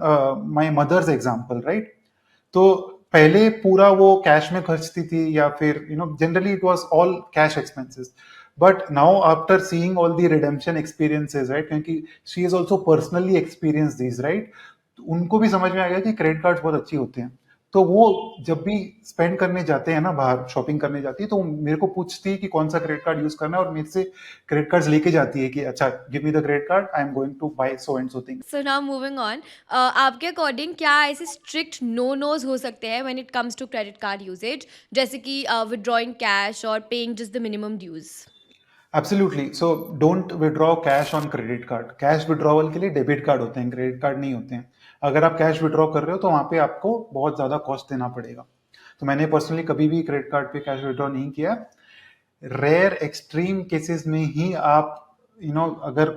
my mother's example, right. तो पहले पूरा वो कैश में खर्चती थी, या फिर generally it was all cash expenses. But now after seeing all the redemption experiences, right, क्योंकि she is also personally experience this, right, उनको भी समझ में आ गया कि क्रेडिट कार्ड्स बहुत अच्छी होते हैं। तो वो जब भी स्पेंड करने जाते हैं ना, बाहर शॉपिंग करने जाती है, तो मेरे को पूछती है कि कौन सा क्रेडिट कार्ड यूज करना है, और मेरे से क्रेडिट कार्ड्स लेके जाती है कि अच्छा give me the credit card, I am going to buy so and so thing. So now moving on, आपके अकॉर्डिंग क्या ऐसे स्ट्रिक्ट नो नोज हो सकते हैं when it comes to credit card usage, जैसे कि विदड्रॉइंग कैश और paying just the minimum dues? Absolutely. So don't withdraw cash on credit card. Cash withdrawal के लिए डेबिट कार्ड होते हैं, क्रेडिट कार्ड नहीं होते हैं। अगर आप कैश विड्रॉ कर रहे हो तो वहां पे आपको बहुत ज्यादा कॉस्ट देना पड़ेगा। तो मैंने पर्सनली कभी भी क्रेडिट कार्ड पे कैश विड्रॉ नहीं किया। रेयर एक्सट्रीम केसेस में ही आप अगर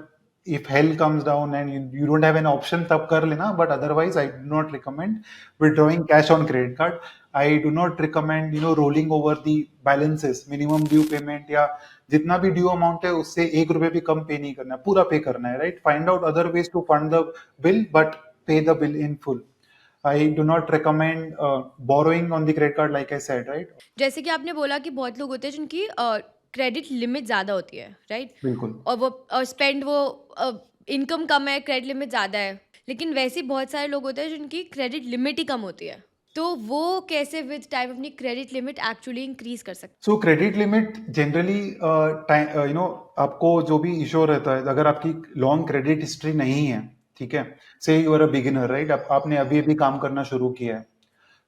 if hello comes down and you don't have an option, तब कर लेना। But otherwise I do not recommend withdrawing cash on credit card. I do not recommend rolling over the balances, minimum due payment या जितना भी due amount है उससे ₹1 भी कम पे नहीं करना है, पूरा पे करना है, right. Find out other ways to fund the bill, but pay the bill in full. I do not recommend borrowing on the credit card, like I said, right? जैसे कि आपने बोला कि बहुत लोग होते हैं जिनकी क्रेडिट लिमिट ज़्यादा होती है, राइट? बिल्कुल। और वो स्पेंड वो इनकम कम है, क्रेडिट लिमिट ज़्यादा है, लेकिन वैसे ही बहुत सारे लोग होते हैं जिनकी क्रेडिट लिमिट ही कम होती है। तो वो कैसे विद टाइम अपनी क्रेडिट लिमिट एक्चुअली इंक्रीज कर सकते सो क्रेडिट लिमिट जनरली आपको जो भी इश्यू रहता है, अगर आपकी लॉन्ग क्रेडिट हिस्ट्री नहीं है, ठीक है, say you are a beginner, right, आपने अभी अभी काम करना शुरू किया है,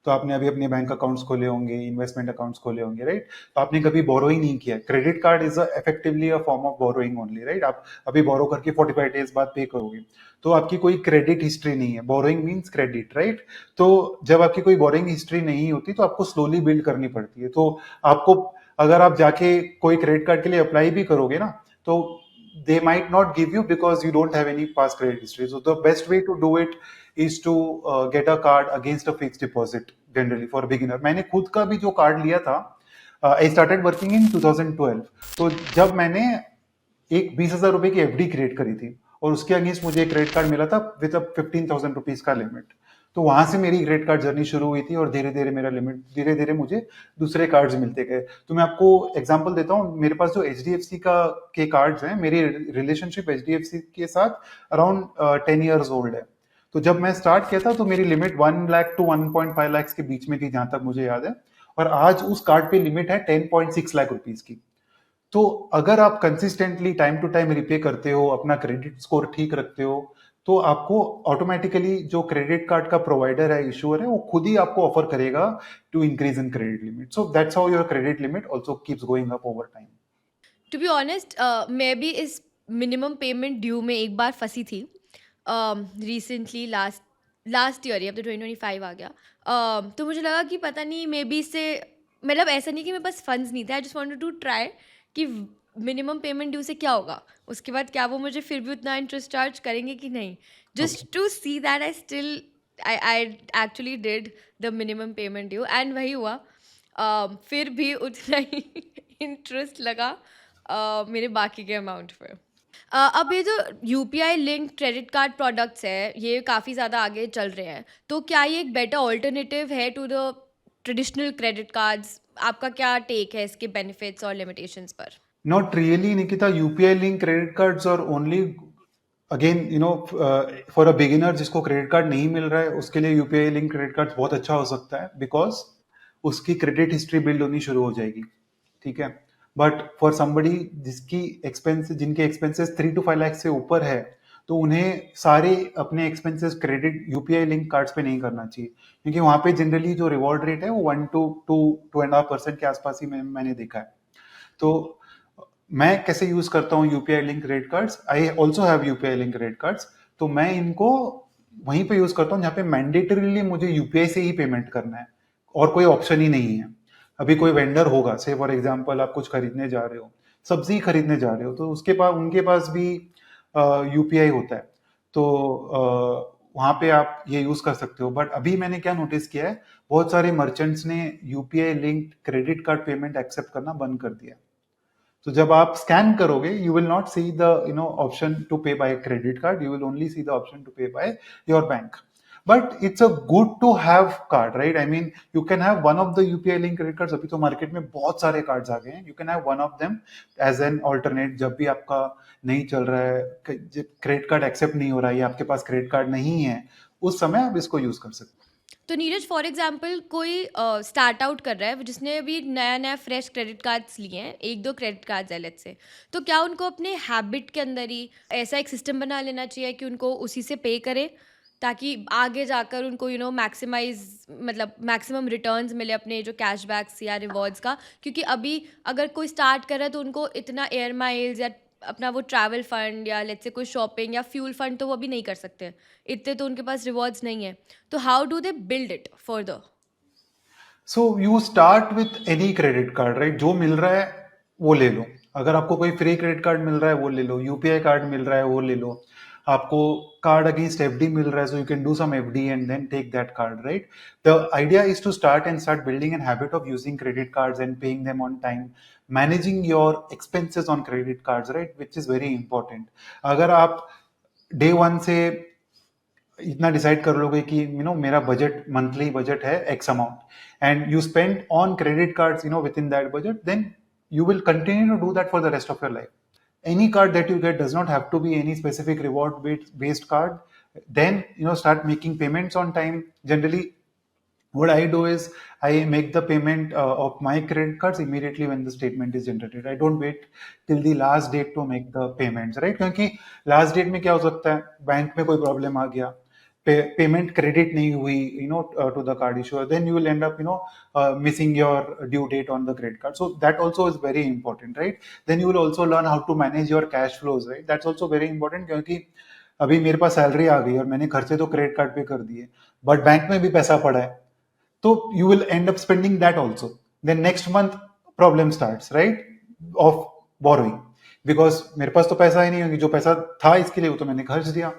तो आपने अभी अपने बैंक अकाउंट्स खोले होंगे, इन्वेस्टमेंट अकाउंट्स खोले होंगे, राइट, तो आपने कभी बोरो ही नहीं किया। Credit card is effectively a form of borrowing only, right. आप अभी बोरो करके 45 डेज बाद पे करोगे, तो आपकी कोई क्रेडिट हिस्ट्री नहीं है। Borrowing means credit, right. तो जब आपकी कोई बोरोइंग हिस्ट्री नहीं होती तो आपको स्लोली बिल्ड करनी पड़ती है। तो आपको, अगर आप जाके कोई क्रेडिट कार्ड के लिए अप्लाई भी करोगे ना, तो they might not give you because you don't have any past credit history. So the best way to do it is to get a card against a fixed deposit generally for a beginner. मैंने खुद का भी जो card लिया था, I started working in 2012. तो जब मैंने एक 20,000 रुपए की FD क्रिएट करी थी, और उसके अगेंस्ट मुझे एक क्रेडिट कार्ड मिला था विद 15,000 रुपीज का लिमिट। तो वहां से मेरी क्रेडिट कार्ड जर्नी शुरू हुई थी, और धीरे धीरे मेरा लिमिट, धीरे धीरे मुझे दूसरे कार्ड्स मिलते गए। तो मैं आपको एग्जांपल देता हूँ, मेरे पास जो HDFC का के कार्ड्स हैं, मेरी रिलेशनशिप HDFC के साथ अराउंड 10 years ओल्ड है। तो जब मैं स्टार्ट किया था तो मेरी लिमिट 1 लाख to 1.5 लाख के बीच में थी, जहां तक मुझे याद है। और आज उस कार्ड पे लिमिट है 10.6 लाख रुपीज की। तो अगर आप consistently time to time repay करते हो, अपना क्रेडिट स्कोर ठीक रखते हो, तो आपको ऑटोमेटिकली जो क्रेडिट कार्ड का प्रोवाइडर है, इशूअर है, वो खुद ही आपको ऑफर करेगा to increase in credit limit. So that's how your credit limit also keeps going up over time. To be honest, मैं भी इस मिनिमम पेमेंट ड्यू में एक बार फंसी थी रिसेंटली, लास्ट लास्ट ईयर ही, अब तो 2025 आ गया। तो मुझे लगा कि पता नहीं, मे बी इससे, मतलब ऐसा नहीं कि मेरे पास फंड्स नहीं थे, I just wanted to try कि मिनिमम पेमेंट ड्यू से क्या होगा, उसके बाद क्या वो मुझे फिर भी उतना इंटरेस्ट चार्ज करेंगे कि नहीं, just to see that I still, I actually did the minimum payment due and वही हुआ। फिर भी उतना ही इंटरेस्ट लगा मेरे बाकी के अमाउंट पे। अब ये जो UPI link credit card products है, ये काफ़ी ज़्यादा आगे चल रहे हैं। तो क्या ये एक बेटर ऑल्टरनेटिव है to the traditional credit cards? आपका क्या टेक है इसके बेनिफिट्स और लिमिटेशंस पर? Not really Nikita, UPI link credit cards और only again for a beginner जिसको क्रेडिट कार्ड नहीं मिल रहा है उसके लिए यूपीआई लिंक क्रेडिट कार्ड बहुत अच्छा हो सकता है, बिकॉज उसकी क्रेडिट हिस्ट्री बिल्ड होनी शुरू हो जाएगी, ठीक है। बट फॉर समबडी जिसकी एक्सपेंस जिनके एक्सपेंसेस 3 to 5 लाख से ऊपर है, तो उन्हें सारे अपने expenses credit UPI link cards पे नहीं करना चाहिए, क्योंकि वहां पे जनरली जो रिवॉर्ड रेट है वो 1 to 2.5% के आसपास ही मैंने देखा है। तो मैं कैसे यूज करता हूँ UPI link credit cards, I also have UPI link credit cards. तो मैं इनको वहीं पे यूज करता हूँ जहाँ पे मैंडेटरीली मुझे यूपीआई से ही पेमेंट करना है और कोई ऑप्शन ही नहीं है। अभी कोई वेंडर होगा, से फॉर एग्जांपल आप कुछ खरीदने जा रहे हो, सब्जी खरीदने जा रहे हो, तो उसके पास उनके पास भी यूपीआई होता है, तो वहां पे आप ये यूज कर सकते हो। बट अभी मैंने क्या नोटिस किया है, बहुत सारे मर्चेंट्स ने UPI linked credit card payment accept करना बंद कर दिया। तो जब आप स्कैन करोगे, you will not see the option to pay by credit card, you will only see the option to pay by your bank. But it's a good to have card, right? I mean you can have one of the UPI link credit cards. अभी तो market में बहुत सारे cards आ गए हैं, you can have one of them as an alternate. जब भी आपका नहीं चल रहा है, क्रेडिट कार्ड एक्सेप्ट नहीं हो रहा है या आपके पास क्रेडिट कार्ड नहीं है, उस समय आप इसको यूज कर सकते हो। तो नीरज, फॉर एग्जांपल कोई स्टार्ट आउट कर रहा है जिसने अभी नया नया फ्रेश क्रेडिट कार्ड्स लिए हैं, एक दो क्रेडिट कार्ड्स है लेट्स से, तो क्या उनको अपने हैबिट के अंदर ही ऐसा एक सिस्टम बना लेना चाहिए कि उनको उसी से पे करे, ताकि आगे जाकर उनको मैक्सिमाइज मतलब मैक्सिमम रिटर्न्स मिले अपने जो कैशबैक्स या रिवॉर्ड्स का? क्योंकि अभी अगर कोई स्टार्ट कर रहा है तो उनको इतना एयर माइल्स या अपना वो ट्रैवल फंड या लेट्स से कोई शॉपिंग या फ्यूल फंड तो वो अभी नहीं कर सकते, इतने तो उनके पास रिवॉर्ड्स नहीं है। तो how do they build it further? So you start with any credit card, right? जो मिल रहा है वो ले लो। अगर आपको कोई फ्री क्रेडिट कार्ड मिल रहा है वो ले लो, यूपीआई कार्ड मिल रहा है वो ले लो, आपको कार्ड अगेंस्ट एफडी मिल रहा है, so you can do some FD and then take that card, right? The idea is to start building an habit of using credit cards and paying them on time, managing your expenses on credit cards, right, which is very important. अगर आप day one से इतना decide कर लोगे कि मेरा budget, monthly budget है X amount, and you spend on credit cards within that budget, then you will continue to do that for the rest of your life. Any card that you get does not have to be any specific reward based card. Then start making payments on time. Generally what I do is I make the payment of my credit cards immediately when the statement is generated. I don't wait till the last date to make the payments, right? क्योंकि last date में क्या हो सकता है, bank में कोई problem आ गया, payment credit नहीं हुई to the card issuer, then you will end up missing your due date on the credit card. So that also is very important, right? Then you will also learn how to manage your cash flows, right? That's also very important, क्योंकि अभी मेरे पास salary आ गई और मैंने खर्चे तो credit card पे कर दिए, बट बैंक में भी पैसा पड़ा है, तो you will end up spending that also. Then next month problem starts, right, of borrowing, because मेरे पास तो पैसा ही नहीं होगी, जो पैसा था इसके लिए वो तो मैंने खर्च दिया,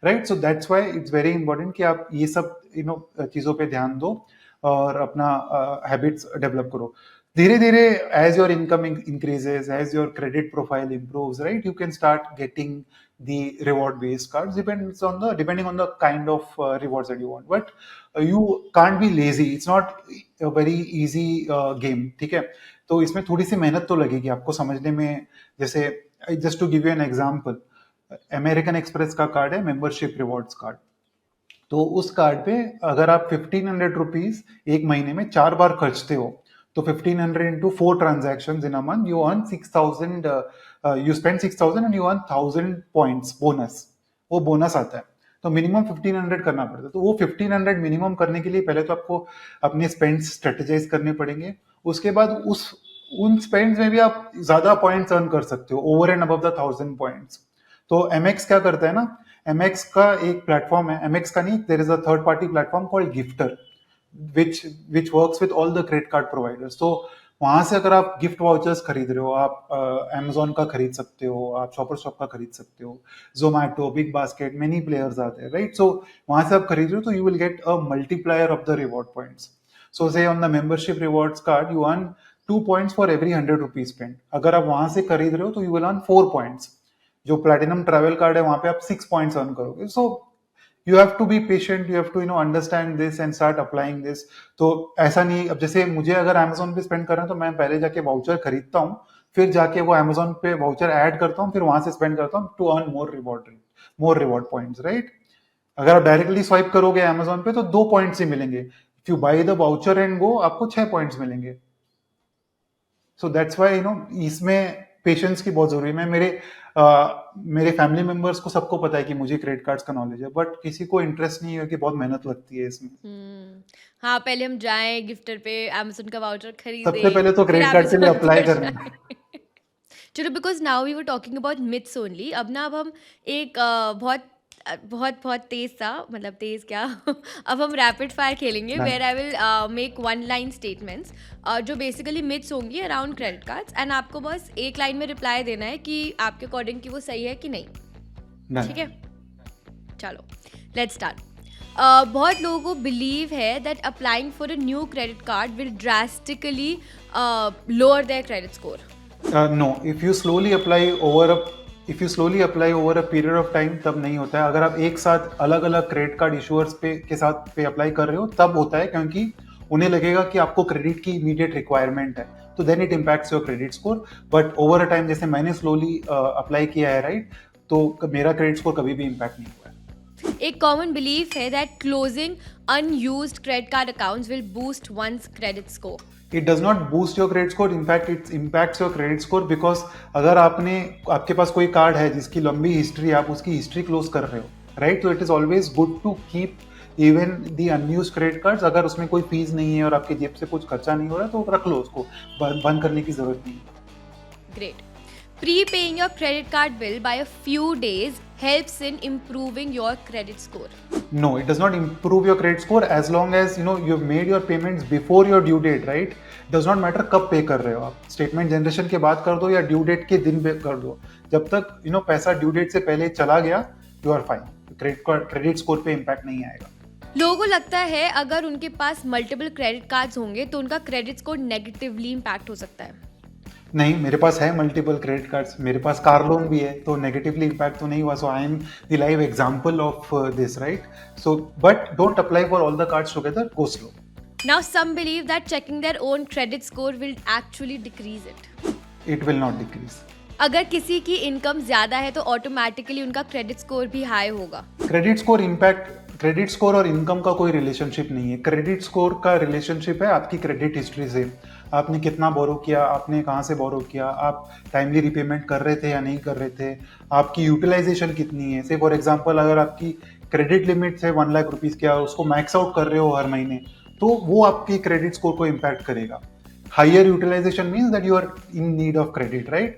right? So that's why it's very important कि आप ये सब चीजों पे ध्यान दो और अपना हैबिट्स डेवलप करो धीरे धीरे। As your income increases, as your credit profile improves, right, you can start getting the reward based cards, depending on the kind of rewards that you want. But you can't be lazy, it's not a very easy game, ठीक है? तो इसमें थोड़ी सी मेहनत तो लगेगी आपको समझने में। जैसे just to give you an example, American Express का कार्ड है मेंबरशिप रिवॉर्ड्स कार्ड, तो उस कार्ड पे अगर आप 1500 रुपीज एक महीने में 4 बार खर्चते हो, तो 1500 into 4 transactions in a month, you earn 6000, you spend 6000 and you earn 1000 points bonus, वो बोनस आता है। तो मिनिमम 1500 करना पड़ता है, तो वो 1500 मिनिमम करने के लिए पहले तो आपको अपने स्पेंड स्ट्रेटेजाइज करने पड़ेंगे, उसके बाद उन स्पेंड्स में भी आप ज्यादा पॉइंट्स अर्न कर सकते हो, over and above the 1000 points. तो एमएक्स क्या करता है ना, एमएक्स का एक प्लेटफॉर्म है, एमएक्स का नहीं, there is a third party platform called Gyftr, which works with all the credit card providers. तो वहां से अगर आप गिफ्ट वाउचर्स खरीद रहे हो, आप अमेजोन का खरीद सकते हो, आप शॉपर शॉप का खरीद सकते हो, Zomato, big basket, many players आते हैं, राइट? सो वहां से आप खरीद रहे हो तो you will get a multiplier of the reward points. So say on the membership rewards card you earn 2 points for every 100 rupees spend. अगर आप वहां से खरीद रहे हो तो यू विल अर्न 4 points, जो प्लैटिनम ट्रैवल कार्ड है वहां पे आप 6 पॉइंट्स अर्न करोगे. So you have to be patient, you have to understand this and start applying this. तो ऐसा नहीं, अब जैसे मुझे अगर अमेजोन पे स्पेंड कर रहे हैं तो मैं पहले जाके वाउचर खरीदता हूँ, फिर जाके वो अमेजोन पे वाउचर ऐड करता हूँ, फिर वहां से स्पेंड करता हूँ to earn more reward points, right. अगर आप डायरेक्टली स्वाइप करोगे अमेजोन पे तो 2 पॉइंट्स ही मिलेंगे. If you by the voucher and go, आपको 6 पॉइंट्स मिलेंगे. सो दैट्स वाई इसमें पेशेंस की बहुत जरूरी है. मेरे फैमिली मेंबर्स को सबको पता है कि मुझे क्रेडिट कार्ड्स का नॉलेज है, बट किसी को इंटरेस्ट नहीं है कि बहुत मेहनत लगती है इसमें. हाँ, पहले हम जाएं गिफ्टर पे, अमेजोन का वाउचर सबसे खरीदें, पहले तो फिर क्रेडिट कार्ड के लिए अमेजोन अप्लाई पर करना है. जाएं. चलो, because now we were talking about myths only. अब हम एक बहुत बहुत बहुत तेज सा, मतलब तेज क्या अब हम रैपिड फायर खेलेंगे, Done. Where I will make one line statements जो बेसिकली मिथ्स होंगी अराउंड क्रेडिट कार्ड्स, एंड आपको बस एक लाइन में रिप्लाई देना है कि आपके अकॉर्डिंग कि वो सही है कि नहीं. Done. ठीक है, चलो लेट्स स्टार्ट. बहुत लोगों को बिलीव है that applying for a new credit card will drastically lower there credit score. No, if you slowly apply over a period of time, तब नहीं होता है. अगर आप एक साथ अलग अलग क्रेडिट कार्ड इशूअर्स के साथ पे अप्लाई कर रहे हो तब होता है, क्योंकि उन्हें लगेगा कि आपको क्रेडिट की इमीडिएट रिक्वायरमेंट है, तो then it impacts your credit score. But over a time, जैसे मैंने स्लोली अप्लाई किया है, राइट, तो मेरा क्रेडिट स्कोर कभी भी इम्पैक्ट नहीं हुआ है. एक कॉमन बिलीफ है that closing unused credit card accounts will boost one's credit score. It does not boost your credit score. In fact, it impacts your credit score because अगर आपके पास कोई कार्ड है जिसकी लंबी हिस्ट्री, आप उसकी हिस्ट्री क्लोज कर रहे हो, राइट, तो it is always good to keep even the unused credit cards. अगर उसमें कोई फीस नहीं है और आपकी जेब से कुछ खर्चा नहीं हो रहा है तो रख लो उसको, बंद करने की जरूरत नहीं है. Great. Prepaying your credit card bill by a few days helps in improving your credit score. No, it does not improve your credit score as long as you've made your payments before your due date, right? Does not matter कब पे कर रहे हो आप, statement generation के बाद कर दो या ड्यू डेट के दिन पे कर दो, जब तक पैसा ड्यू डेट से पहले चला गया, you are fine. Credit score पे इम्पैक्ट नहीं आएगा. लोगों को लगता है अगर उनके पास मल्टीपल क्रेडिट कार्ड्स होंगे तो उनका क्रेडिट स्कोर नेगेटिवली इम्पैक्ट हो सकता है. नहीं, मेरे पास है मल्टीपल क्रेडिट कार्ड्स, मेरे पास कार लोन भी है, तो नेगेटिवली इम्पैक्ट तो नहीं हुआ. So I am the live example of this, right. So but don't apply for all the cards together, go slow. Now some believe that checking their own credit score will actually decrease it. It will not decrease. अगर किसी की income ज्यादा है तो automatically उनका credit score भी high होगा. Credit score और इनकम का कोई रिलेशनशिप नहीं है. क्रेडिट स्कोर का रिलेशनशिप है आपकी क्रेडिट हिस्ट्री से. आपने कितना बोरो किया, आपने कहाँ से बोरो किया, आप टाइमली रिपेमेंट कर रहे थे या नहीं कर रहे थे, आपकी यूटिलाइजेशन कितनी है. से फॉर एग्जांपल, अगर आपकी क्रेडिट लिमिट है 1 लाख रुपीज की, उसको मैक्स आउट कर रहे हो हर महीने, तो वो आपके क्रेडिट स्कोर को इम्पैक्ट करेगा. Higher utilization means that you are in need of credit, right?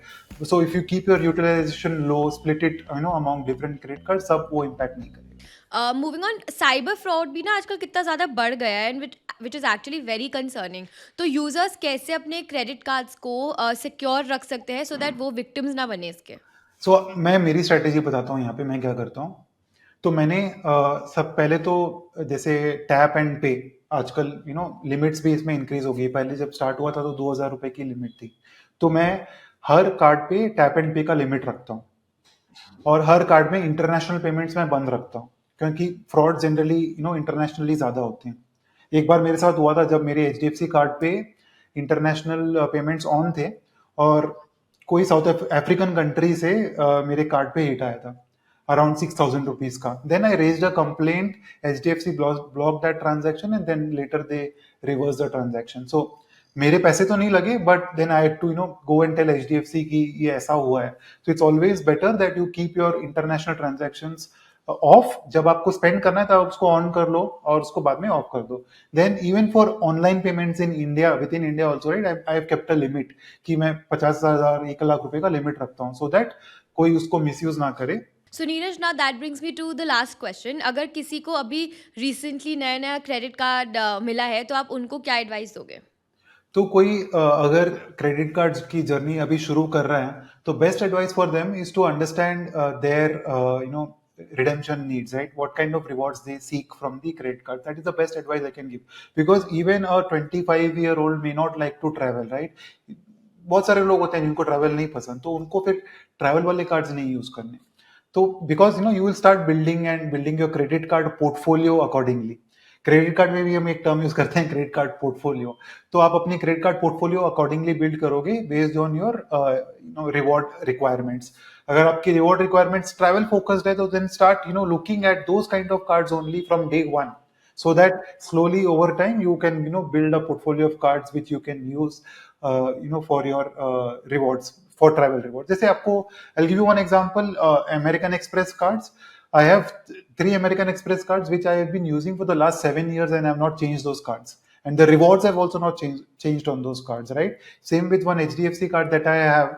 So if you keep your utilization low, split it among different credit cards, सब वो impact नहीं करेगा. मूविंग ऑन, साइबर फ्रॉड भी ना आजकल कितना ज़्यादा बढ़ गया है, and which is actually very concerning. तो यूजर्स कैसे अपने क्रेडिट कार्ड्स को सिक्योर रख सकते हैं सो दैट वो विक्टिम्स ना बने इसके. So मैं मेरी स्ट्रेटेजी बताता हूँ यहाँ पे मैं क्या करता हूँ. तो मैंने सब पहले तो जैसे टैप एंड पे, आजकल लिमिट्स भी इसमें इंक्रीज हो गई. पहले जब स्टार्ट हुआ था तो 2,000 रुपए की लिमिट थी. तो मैं हर कार्ड पे टैप एंड पे का लिमिट रखता हूँ, और हर कार्ड में इंटरनेशनल पेमेंट्स मैं बंद रखता हूँ, क्योंकि फ्रॉड जनरली इंटरनेशनली ज्यादा होते हैं. एक बार मेरे साथ हुआ था जब मेरे HDFC कार्ड पे इंटरनेशनल पेमेंट्स ऑन थे और कोई साउथ अफ्रीकन कंट्री से मेरे कार्ड पे हिट आया था अराउंड 6,000 रुपीज का. Then I raised a complaint, HDFC block that transaction and then later they reverse the transaction. सो मेरे पैसे तो नहीं लगे, but then I had to go and tell HDFC कि ये ऐसा हुआ है. So it's always better that you keep your international transactions off. जब आपको स्पेंड करना है तब उसको ऑन कर लो और उसको बाद में ऑफ कर दो. Then even for online payments in India, within India also, right, I have kept a limit कि मैं 50,000 1 लाख रुपए का लिमिट रखता हूँ, सो दैट कोई उसको मिसयूज ना करे. So Neeraj, now that brings me to the last question. अगर किसी को अभी रिसेंटली नया नया क्रेडिट कार्ड मिला है तो आप उनको क्या एडवाइस दोगे? तो कोई अगर क्रेडिट कार्ड्स की जर्नी अभी शुरू कर रहा है तो best advice for them is to understand their redemption needs, right? What kind of rewards they seek from the credit card. That is the best advice I can give, because even a 25-year-old may not like to travel, right? बहुत सारे लोग होते हैं जिनको travel नहीं पसंद, तो उनको फिर ट्रैवल वाले कार्ड्स नहीं यूज करने। तो because you will start building your credit card portfolio accordingly. Credit card में भी हम एक टर्म यूज करते हैं, क्रेडिट कार्ड पोर्टफोलियो। तो आप अपनी credit card portfolio accordingly build करोगे based on your reward requirements. अगर आपकी रिवॉर्ड रिक्वायरमेंट्स ट्रैवल फोकस्ड है तो then start looking at those kind of cards only from day one, so that slowly over time you can build a portfolio of cards which you can use for your rewards, for travel rewards. जैसे आपको I'll give you one example, American Express cards. I have 3 American Express cards which I have been using for the last 7 years and I have not changed those cards, and the rewards have also not changed on those cards, right? Same with one HDFC card that I have,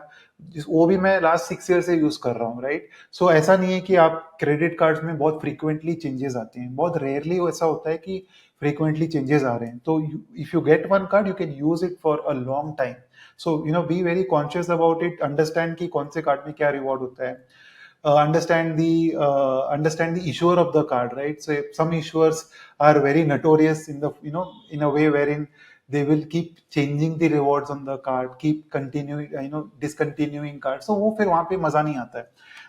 वो भी मैं last 6 year से use कर रहा हूँ, right? सो ऐसा नहीं है कि आप क्रेडिट कार्ड्स में बहुत फ्रीक्वेंटली चेंजेस आते हैं, बहुत रेयरली ऐसा होता है कि फ्रीक्वेंटली चेंजेस आ रहे हैं। तो if you get one card you can use it for a long time. So be very conscious about it, understand कि कौन से कार्ड में क्या रिवॉर्ड होता है, understand the issuer of the card, right? So some issuers are very notorious in the in a way wherein they will keep changing the rewards on the card, keep continuing discontinuing cards, so वो फिर वहाँ पे मजा नहीं आता है।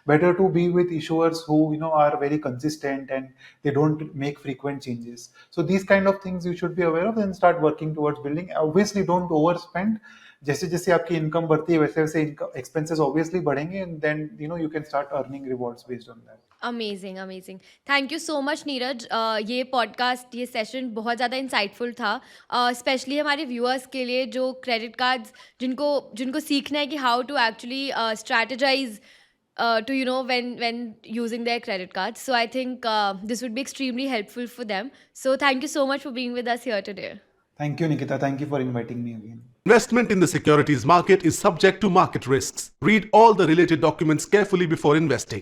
Better to be with issuers who are very consistent and they don't make frequent changes. So these kind of things you should be aware of and start working towards building. Obviously don't overspend. जैसे जैसे आपकी income बढ़ती है वैसे वैसे expenses obviously बढ़ेंगे, and then you can start earning rewards based on that. Amazing amazing. Thank you so much Neeraj. ये podcast, ये सेशन बहुत ज़्यादा इंसाइटफुल था, स्पेशली हमारे व्यूअर्स के लिए जो क्रेडिट कार्ड्स, जिनको जिनको सीखना है कि how to actually strategize to when using their credit cards. So I think this would be extremely helpful for them. So thank you so much for being with us here today. Thank you, Nikita. Thank you for inviting me again. Investment in the securities market is subject to market risks. Read all the related documents carefully before investing.